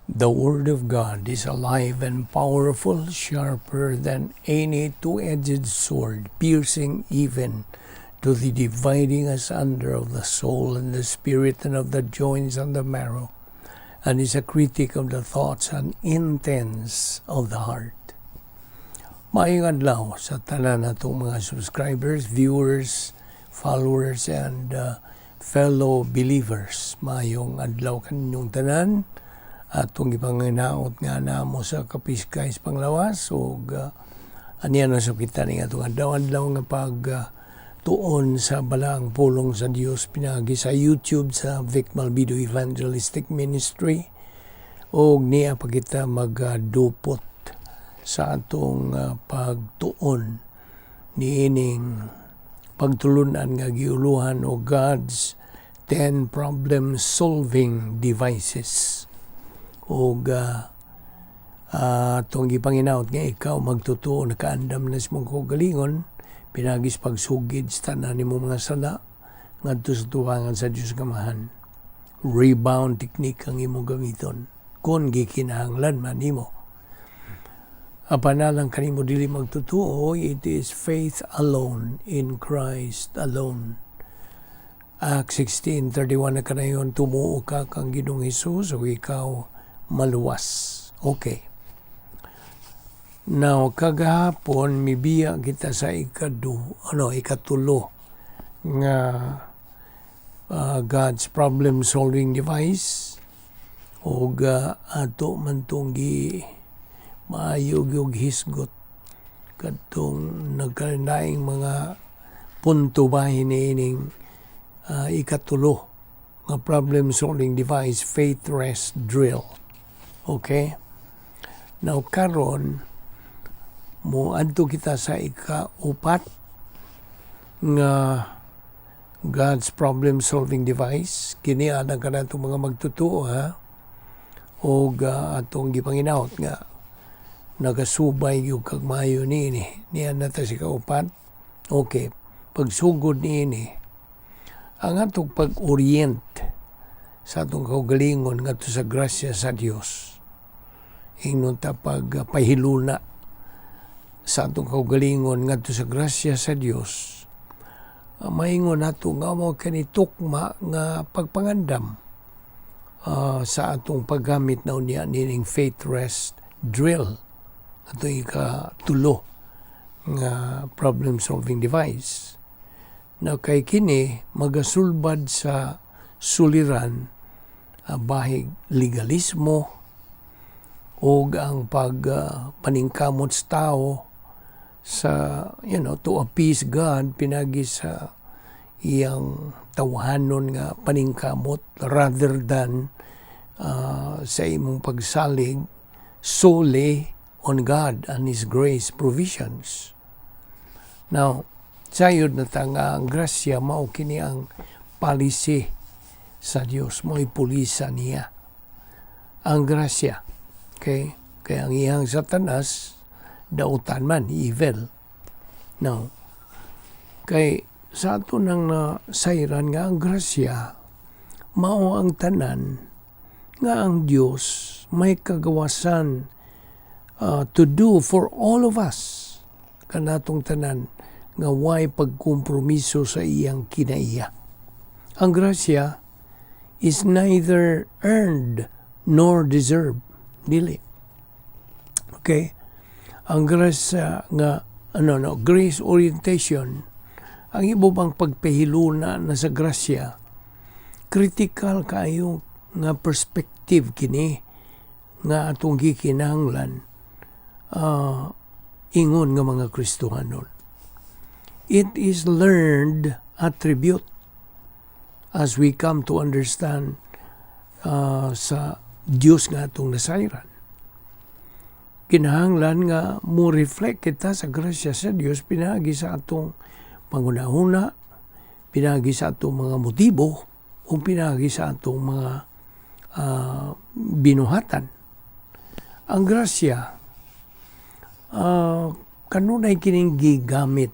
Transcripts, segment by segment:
The Word of God is alive and powerful, sharper than any two-edged sword, piercing even to the dividing asunder of the soul and the spirit and of the joints and the marrow, and is a critic of the thoughts and intents of the heart. Maayong adlaw sa tanan natong mga subscribers, viewers, followers, and fellow believers. Maayong adlaw kaninyong tanan. Atong ipanginaot nga namo sa kapiskay sa panglawas o aniya na sa kita ni atong adlaw-adlaw nga tuon sa balaang pulong sa Dios pinagi sa YouTube sa Balbido Evangelistic Ministry o niya pa kita magdupot sa atong pagtuon ni ining pagtulunan nga giuluhan o God's 10 problem solving devices. O itong ipanginaot nga ikaw magtutuo nakaandam na sa mong kaugalingon pinagis pagsugid sa tanan ni mga sala ngadto sa tuwangan sa Dios gamahan. Rebound technique ang imong gamiton kung gikinahanglan man nimo. Apanalang kanimo dili magtutuo, it is faith alone in Christ alone. Acts 16:31 na kanayon, tumuo ka kang Ginoong Hesus o ikaw maluwas. Okay. Now, kagahapon, mibiya kita sa ikatulo nga God's problem-solving device o ato man itong maayog yung hisgot katong nagkalaing mga punto ba hiniining ikatulo nga problem-solving device, faith rest drill. Okay? Now, karon mo adto kita sa ikaupat nga God's problem-solving device. Kini anang ka mga magtutuo, ha? O atong gipanginaot nga nagasubay yung kagmayo niini. Niyan na ta si kaupat. Okay. Pagsugod niini, ang atong pag-orient sa atong kaugalingon ngadto sa grasya sa Dios. Ingnon ta pagpahiluna sa atong kaugalingon ngadto sa grasya sa Dios. Maingon nato nga mo kani tukma nga pagpangandam sa atong paggamit na unya nining faith rest drill. Ato ikatulo nga problem solving device. Na kay kini magasulbad sa suliran bahig legalismo o ang paningkamot sa tao sa to appease God pinagi sa iyang tawhanon nga paningkamot rather than sa imong pagsalig solely on God and His grace provisions. Now, sayod na ta nga ang grasya mao kini ang policy sa Dios, mo'y pulisa niya ang grasya. Okay? Kaya ang iyang satanas dautan man evil. Now, kay sa ato nang nasayran nga ang grasya mao ang tanan nga ang Dios may kagawasan to do for all of us kanatong tanan nga way pagkompromiso sa iyang kinaiya. Ang grasya is neither earned nor deserved. Dili. Okay? Ang grasya nga grace orientation, ang ibo bang pagpahiluna na sa grasya, critical kayo nga perspective kini nga atong gikinahanglan ingon nga mga Kristohanon. It is learned attribute as we come to understand sa Diyos nga atong nasayran. Kinahanglan nga mo reflect kita sa grasya sa Diyos pinagi sa atong pangunahuna, pinagi sa atong mga motibo, o pinagi sa atong mga binuhatan. Ang grasya kanunay kining gigamit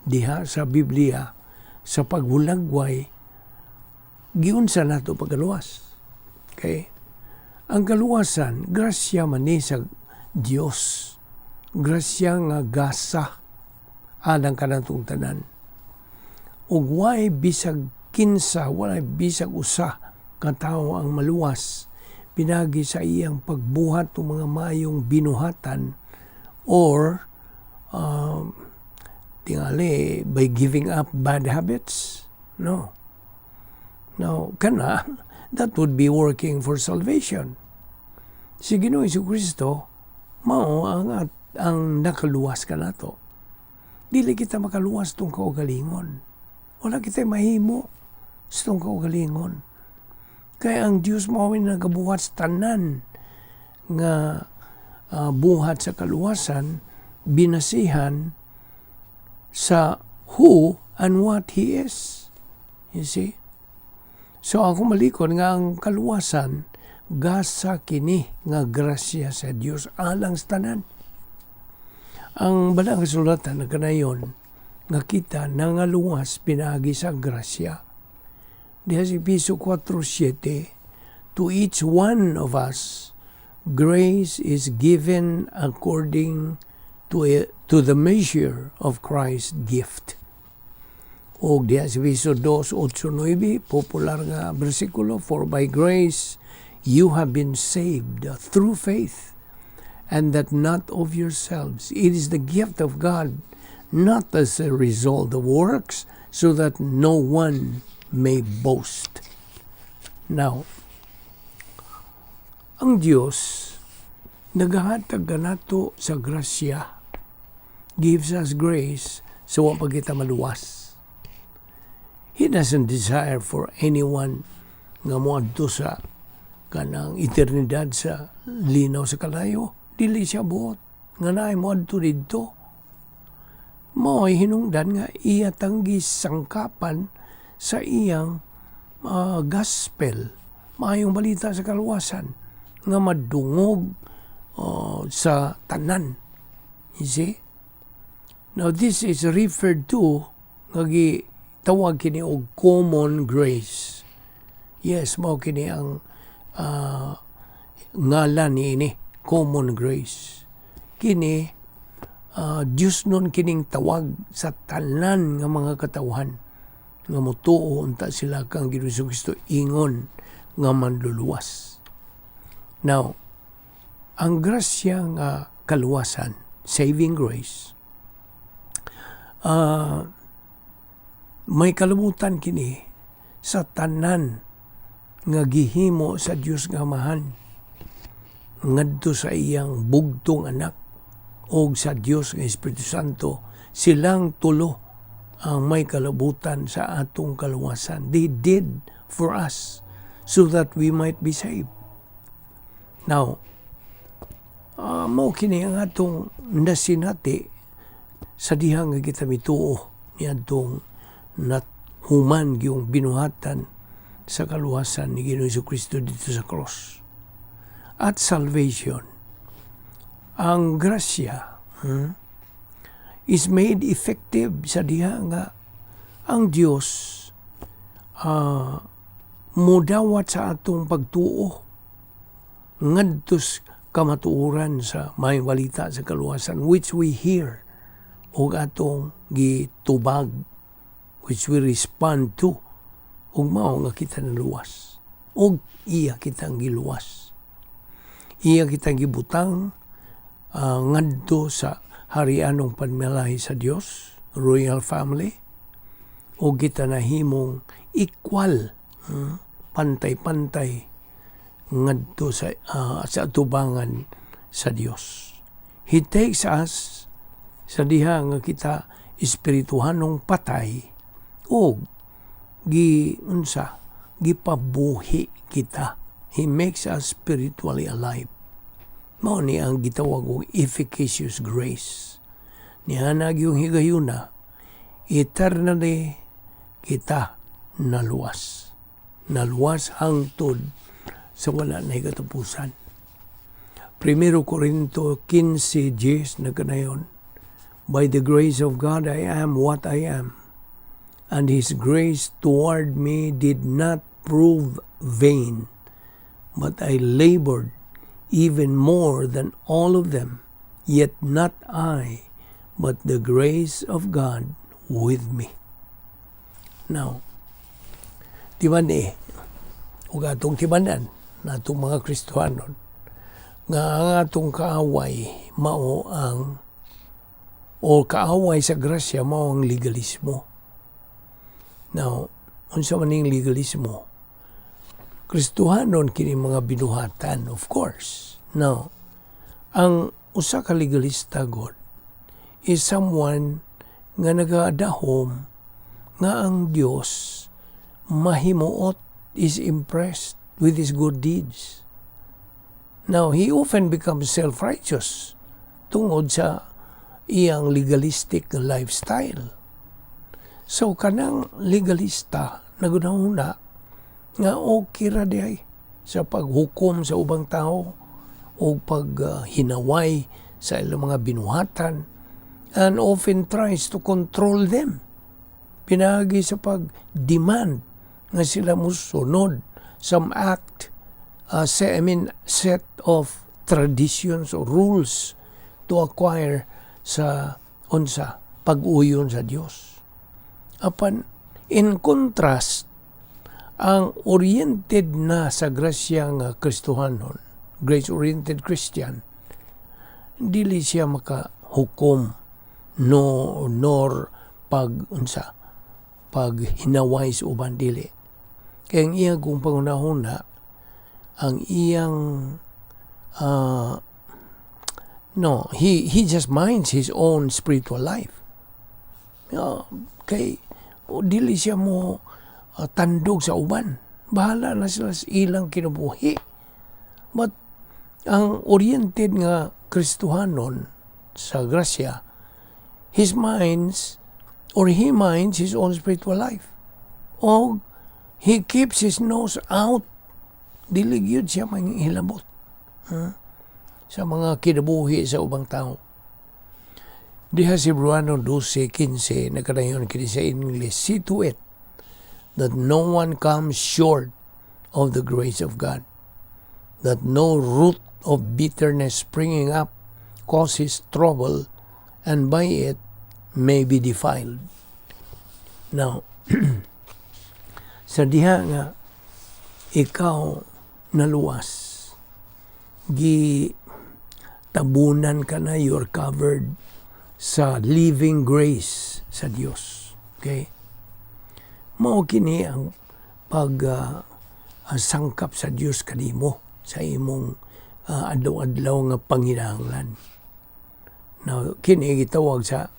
diha sa Biblia sa paghulagway giunsa nato pagaluwas. Okay? Ang kaluwasan, grasya man ni sa Dios. Grasya nga gasa anang kanatong tanan. Ug way bisag kinsa, walay bisag usa ka tawo ang maluwas pinagi sa iyang pagbuhat ng mga mayong binuhatan or tingali by giving up bad habits. No. Now, that would be working for salvation. Si Ginoong Jesucristo, mao ang nakaluwas ka nato. Dili kita makaluwas tong kaugalingon. Wala kita mahimo sa tong kaugalingon. Kaya ang Diyos mao ay nagabuhat sa tanan nga buhat sa kaluwasan, binasihan sa who and what He is. You see? So ako malikon nga ang kaluwasan, gasa kini nga grasya sa Dios alang sa tanan. Ang balang kasulatan na kanayon, nga kita nangaluwas pinagi sa grasya. Diha si Piso 4:7, to each one of us, grace is given according to the measure of Christ's gift. O diha si Piso 2:8-9, popular nga bersikulo, for by grace you have been saved through faith, and that not of yourselves. It is the gift of God, not as a result of works, so that no one may boast. Now, ang Diyos naghatag nato sa grasya, gives us grace so wa pa kita maluwas. He doesn't desire for anyone nga moadto sa kanang eternidad sa linaw sa kalayo. Dili siya buot nga naay moadto didto. Mao'y hinungdan nga iya tanggi sangkapan sa iyang gospel, maayong balita sa kaluwasan, nga madungog sa tanan. You see? Now this is referred to, nga tawag kini og common grace. Yes, mao kini ang ngalan ni common grace. Kini Diyos nun kining tawag sa tanan nga mga katawhan nga motuo unta sila kang Ginoong Jesucristo ingon nga manluluwas. Now, ang grasya nga kaluwasan, saving grace, may kalabutan kini sa tanan nga gihimo sa Dios nga Amahan ngadto sa iyang bugtong anak o sa Diyos ng Espiritu Santo, silang tulo ang may kalabutan sa atong kaluwasan. They did for us so that we might be saved. Now, mao kini ang atong nasinati sa diha nga kita mituo ni atong human yung binuhatan sa kaluwasan ni Ginoong Jesucristo dito sa cross. At salvation, ang grasya is made effective sa diha nga ang Diyos mudawat sa atong pagtuo ngadtos kamatuoran sa may balita sa kaluwasan which we hear o atong gitubag, which we respond to, ug mao nga kita naluwas ug iya kitang giluwas, iya kitang gibutang ngadto sa harianong panmalahi sa Dios, royal family, o kita nahimong equal, pantay-pantay ngadto sa atubangan sa Dios. He takes us sa diha nga kita espirituhanong patay o gipabuhi kita. He makes us spiritually alive. Mao ni ang gitawag og efficacious grace. Nihanag yung higayuna, eternally kita naluwas. Naluwas hangtod sa wala na katapusan. 1 Corinto 15:10 na kanayon, by the grace of God I am what I am, and His grace toward me did not prove vain. but I labored even more than all of them. Yet not I, but the grace of God with me. Now, timan ug atong timanan na atong mga Kristiyanon nga ang atong kaaway mao ang kaaway sa grasya mao ang legalismo. Now, unsa man ning legalismo? Kristiyanon kini mga binuhatan, of course. Now, ang usa ka legalista God is someone nga nagaadahom nga ang Dios mahimuot, is impressed with his good deeds. Now, he often becomes self-righteous tungod sa iyang legalistic lifestyle. So, kanang legalista nagunahuna nga okay ra diay sa paghukom sa ubang tao o paghinaway sa ilang mga binuhatan, and often tries to control them. Pinagi sa pag-demand nga sila musunod some set of traditions or rules to acquire sa pag-uyon sa Dios. Apan, in contrast, ang oriented na sa grasyang Kristohanon, grace-oriented Christian, dili siya makahukom nor paghinaway sa uban, dili. Kaya ang iyang kung pangunahuna, ang iyang he just minds his own spiritual life. Kay dili siya mo tandog sa uban. Bahala na sila sa ilang kinabuhi. But ang oriented nga Kristohanon sa grasya, he minds his own spiritual life. O he keeps his nose out. Dili gyud siya manghilabot sa mga kinabuhi sa ubang tao. Diha si Hebreano 12:15 nagkadayon kini sa English, see to it that no one comes short of the grace of God, that no root of bitterness springing up causes trouble, and by it may be defiled. Now, sa diha nga ikaw naluwas, tabunan ka na, you're covered sa living grace sa Dios. Okay? Mao kini ang sangkap sa Dios kanimo sa imong adlaw-adlaw nga panginahanglan. Now, kini gitawag sa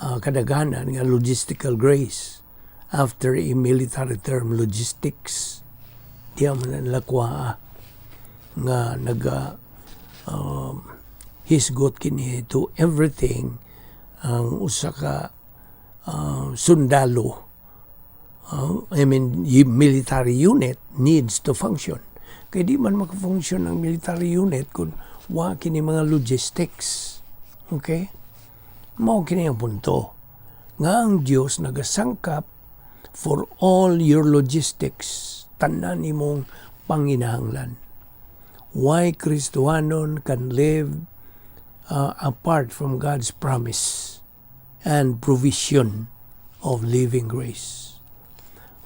kadaghanan nga logistical grace, after a military term, logistics. Diya man lakwa nga hisgot kini to everything ang usa ka sundalo, military unit needs to function. Kaya di man makafunction ang military unit kung wa kini mga logistics. Okay? Mao kini ang punto nga ang Dios nagasangkap for all your logistics, tanan imong panginahanglan. Why Kristohanon can live apart from God's promise and provision of living grace.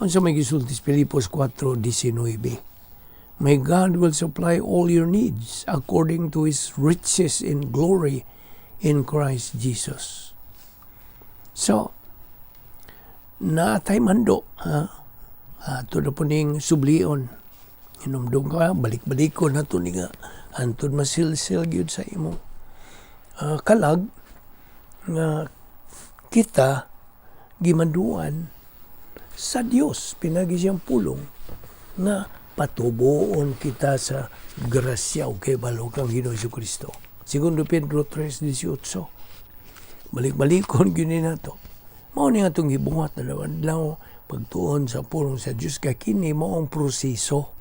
Unsa may gisulti sa Filipos 4:19, may God will supply all your needs according to His riches in glory in Christ Jesus. So, naatay mando, ito na po ning sublion. Inumdum ka, balik-balikon na ito nga, antod masilsil yun sa imo. Kalag, nga kita, gimanduan sa Dios, pinagi siyang pulong, nga patubuon kita sa grasya o kay balog ang Ginoong Jesucristo. Segundo Pedro 3:18. Balik-balikon gini na to. Mao ni nga itong gibuhat na daw pagtuon sa pulong sa Diyos, kaya kini mo ang proseso.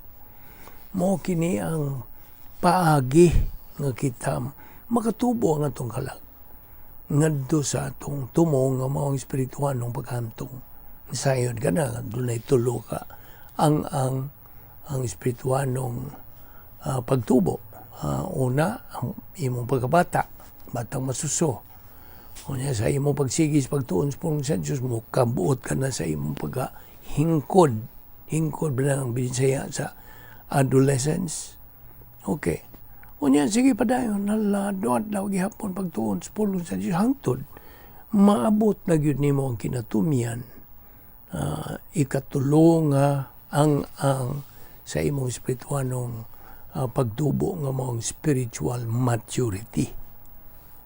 Mo kini ang paagi nga kita makatubo ang atong kalag. Ngadto sa atong tumong nga maong espirituhan ng paghantong. Sayon ka na, dunay tulo ka. Ang espirituhan ng pagtubo. Una, ang imong pagkabata, batang masuso. Unya sa imong pagsigis pagtuon sa Diyos mo, kabuot ka na sa imong pagkahingkod. Hingkod ba ang binisaya sa adolescence? Okay. Unya, sige pa dayon, doon daw gihapon pagtuon sa pulong sa Diyos hangtod. Maabot na gyud nimo ang kinatumian. Ikatulong ang sa imong espirituanong pagtubo nga mong spiritual maturity.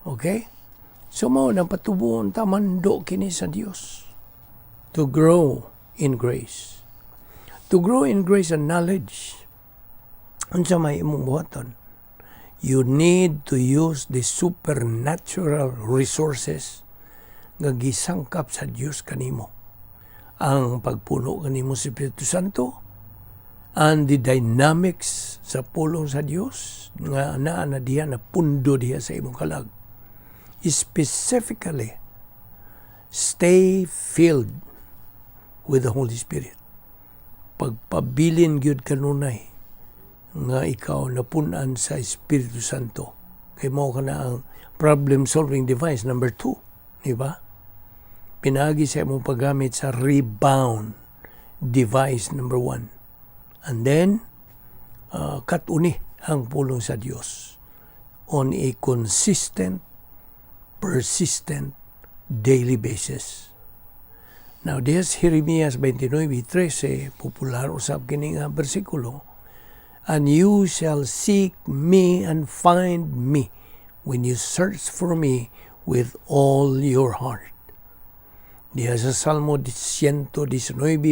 Okay? So mao nang patubuon ta mando kini sa Dios to grow in grace. To grow in grace and knowledge. Unsa may imong buhaton? You need to use the supernatural resources nga gisangkap sa Dios kanimo. Ang pagpuno kanimo sa Espiritu Santo and the dynamics sa pulong sa Dios nga naa na diha na pundo diha sa imong kalag. Specifically, stay filled with the Holy Spirit. Pagpabilin gyud kanunay nga ikaw napunan sa Espiritu Santo. Kay mao kana ang problem-solving device number 2, di ba? Pinagi sa imong paggamit sa rebound device number 1. And then, katuni ang pulong sa Diyos on a consistent, persistent, daily basis. Now, this Jeremias 29:13, popular usab kini nga bersikulo, and you shall seek me and find me when you search for me with all your heart. Diha sa Salmo 119,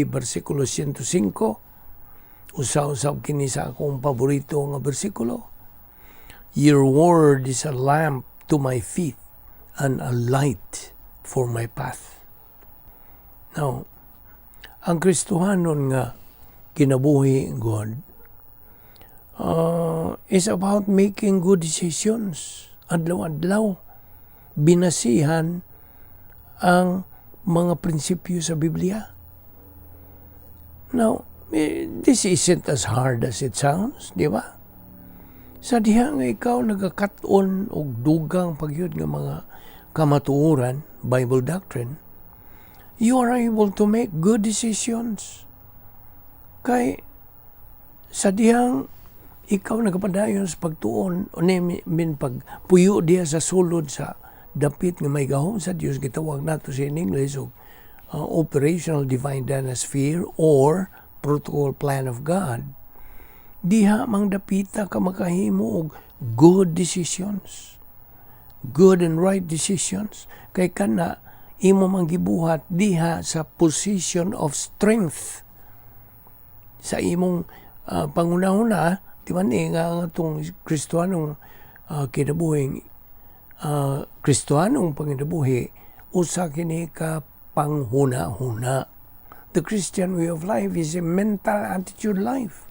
bersikulo 105, usaw-usab kini sa akong paborito nga bersikulo. Your word is a lamp to my feet and a light for my path. Now, ang Kristohanon nga kinabuhi God is about making good decisions. Adlaw-adlaw, binasihan ang mga prinsipyo sa Biblia. Now, this isn't as hard as it sounds, di ba? Sa diha nga ikaw nagakat-on og dugang pagyud nga mga kamatuoran, Bible doctrine, you are able to make good decisions. Kay sa dihang ikaw nagapadayon sa pagtuon o pagpuyo diha sa sulod sa dapit nga may gahom sa Dios, gitawag nato sa in English og operational divine dynasty or protocol plan of God, diha mang dapita ka makahimo og good decisions. Good and right decisions. Kay kana imo mang gibuhat diha sa position of strength. Sa imong pangunahuna, di ba nga itong Kristohanong kinabuhing Kristohanong panginabuhi, usa kini ka panghuna-huna. The Christian way of life is a mental attitude life.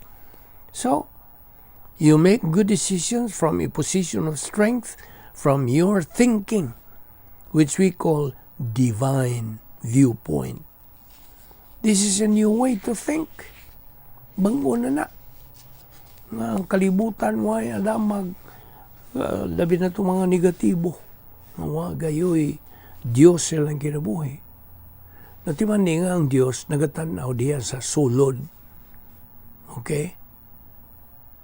So, you make good decisions from a position of strength, from your thinking, which we call divine viewpoint. This is a new way to think. Bango na. Ang kalibutan, way adamag, labi na itong mga negatibo. Gayoy, Diyos silang kinabuhi. Natiman nga ang Diyos nagatanaw diya sa sulod. Okay?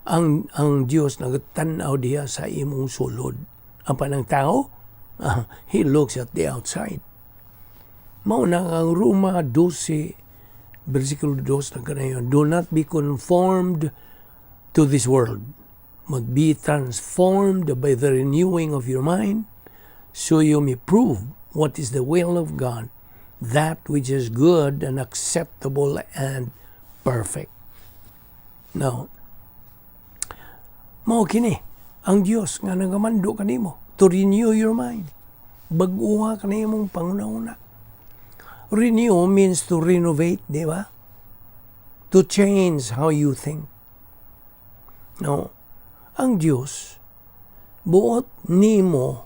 Ang Diyos nagatanaw diya sa imong sulod. Ang panang tao, he looks at the outside. Mauna ang Roma 12, versikulo 2 na kanayon, do not be conformed to this world, but be transformed by the renewing of your mind, so you may prove what is the will of God, that which is good and acceptable and perfect. Now, mao kini ang Dios nga nagamando kanimo to renew your mind. Bag-uha kanimong pangunahuna. Renew means to renovate, di ba? To change how you think. Now, ang Dios buot nimo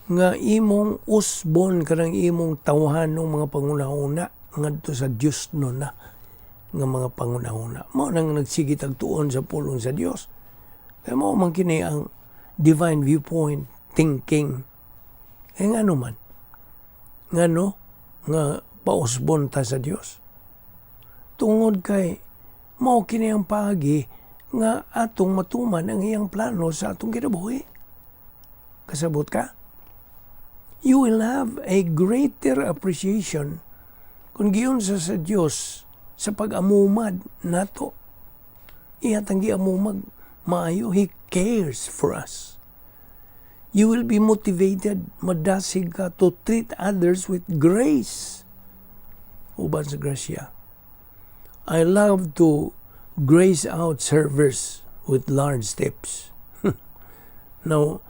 nga imong usbon kanang imong tawhanong mga pangunahuna ngadto sa Dios no na nga mga pangunahuna. Mao nang nagsigit ang tuon sa pulong sa Dios. Kaya mo man kini ang divine viewpoint thinking. Nga man. Nga pausbon ta sa Dios. Tungod kay mao kini ang paagi nga atong matuman ang iyang plano sa atong kinabuhi. Kasabot ka? You will have a greater appreciation kung giyon sa Dios sa pag-amumad nato. Iyatang giamumag maayo. He cares for us. You will be motivated, madasig ka to treat others with grace. Uban sa grasya. I love to grace out servers with large tips. Now,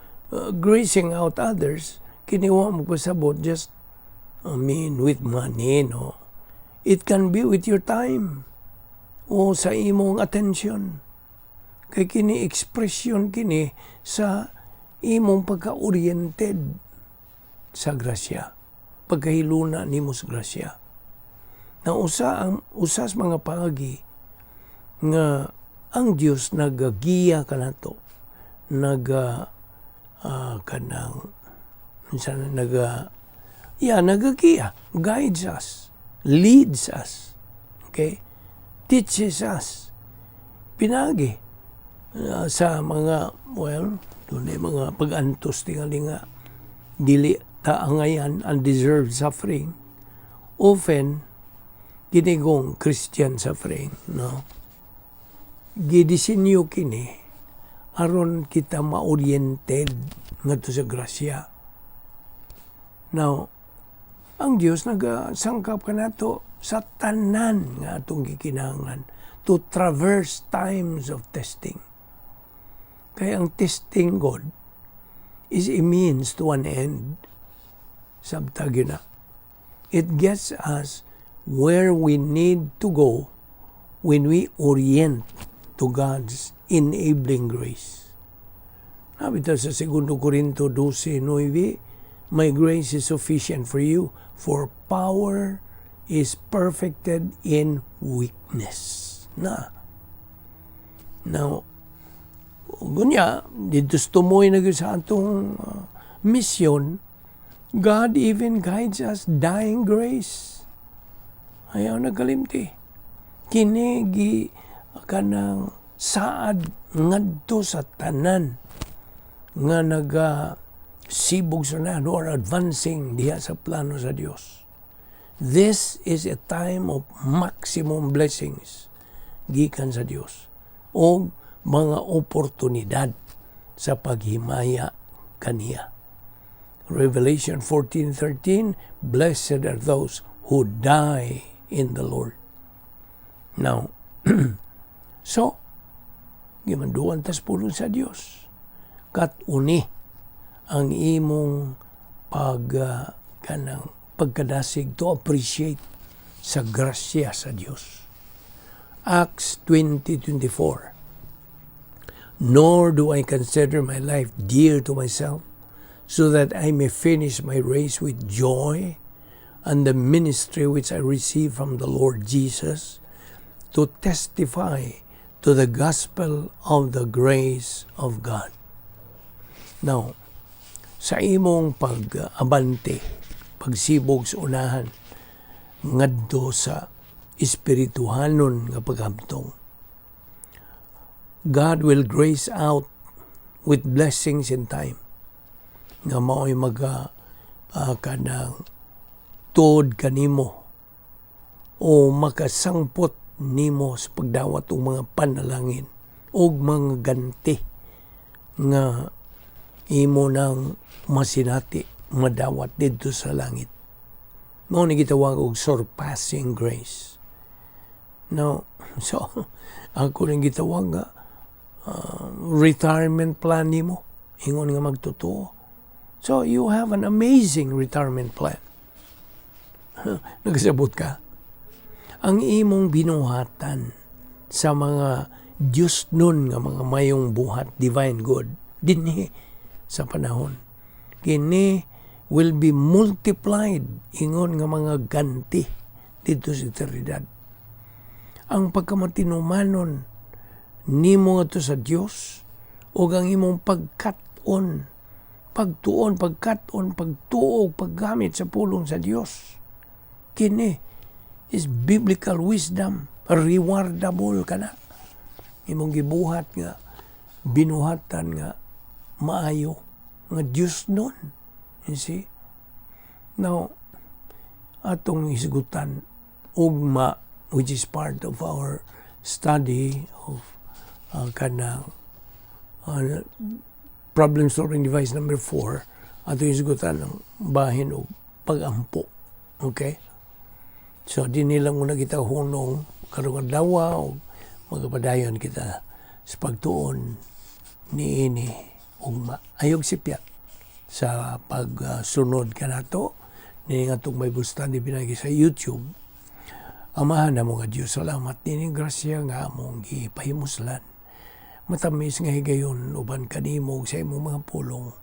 gracing out others, kiniwa mo pasabot just, with money, no? It can be with your time o sa imong attention. Kay kini expression kini sa imong pagka-oriented sa grasya. Pagkahiluna nimo sa grasya. Na usas mga paagi nga ang Dios nagagiya kanato, nagagiya, guides us, leads us, okay, teaches us, pinagi sa mga, doon ay mga pag-antos tingali nga dili taangayan undeserved suffering. Often kinigong Christian suffering, no? Gidisenyo kini aron kita ma-oriented ngadto sa grasya. Now, ang Dios nagasangkap kanato sa tanan nga atong gikinahanglan to traverse times of testing. Kaya ang testing God is a means to an end. Sabtag yun na. It gets us where we need to go when we orient to God's enabling grace. Nabita sa 2 Corinto 12:9, my grace is sufficient for you, for power is perfected in weakness. Now, gunya, dito tumoy na sa atong mission, God even guides us dying grace. Ayaw nagalimti. Kinigi kanang saad ngadto sa tanan nga sibog sunan or advancing diha sa plano sa Dios. This is a time of maximum blessings gikan sa Dios o mga oportunidad sa paghimaya kaniya. Revelation 14:13, blessed are those who die in the Lord. Now, so, gimanduan tas pulong sa Dios. Kat uni ang imong pagkadasig to appreciate sa grasya sa Dios. Acts 20:24. Nor do I consider my life dear to myself, so that I may finish my race with joy and the ministry which I received from the Lord Jesus, to testify to the gospel of the grace of God. Now, sa imong pag-abante, pagsibog sa unahan, ngadto sa espirituhanon nga paghamtong, God will grace out with blessings in time nga mao'y kanang tuod kanimo o makasangpot nimo sa pagdawat og mga panalangin og mga ganti nga imo nang masinati madawat didto sa langit. Mao ni gitawag og surpassing grace. Now, so ako ning gitawag nga retirement plan nimo ingon nga magtotoo. So you have an amazing retirement plan. Nagsabot ka. Ang imong binuhatan sa mga Diyos nun nga mga mayong buhat, divine good, dinhi sa panahon. Kini will be multiplied ingon nga mga ganti dito sa eternidad. Ang pagkamatinumanon nimo nga to sa Dios o ang imong pagtuon, pagtuog, paggamit sa pulong sa Dios. Kini is biblical wisdom, rewardable ka na. Imong gibuhat nga, binuhatan nga, maayo, nga Diyos nun. You see? Now, atong isgutan, ugma, which is part of our study of kanang problem-solving device number 4, atong isgutan ng bahin o pag-ampo. Okay? So, di nilang muna kita hunong karong adlaw o magapadayon kita sa pagtuon ni ini ugma. Ayog sipyat sa pagsunod ka nato ni nga itong Bible study pinagi sa YouTube. Amahan na mga Diyos, salamat nining grasya nga among gipahimuslan. Matamis nga higayon uban kanimo sa imong mga pulong.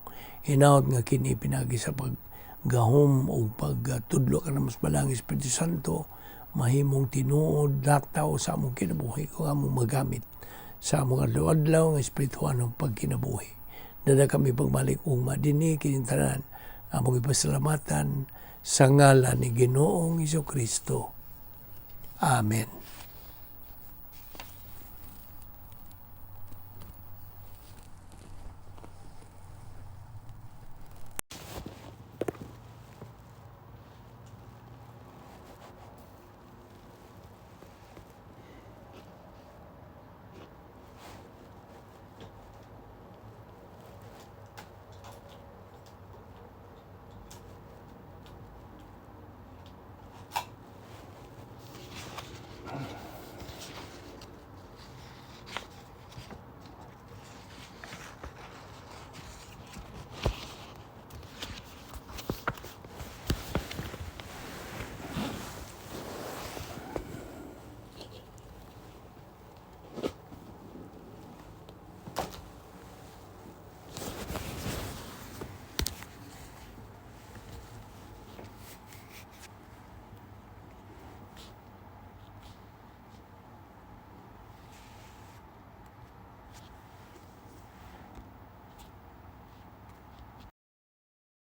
Hinaot nga kini pinagi sa paggahom o pagtudlo ka na mas balang Espiritu Santo, mahimong tinuod, lataw sa among kinabuhi kung among magamit sa among adlaw-adlaw nga espirituhan ng pagkinabuhi. Dada kami pagbalik ugma dinhi kinintanan among ipasalamatan sa ngalan ni Ginoong Hesukristo. Amen.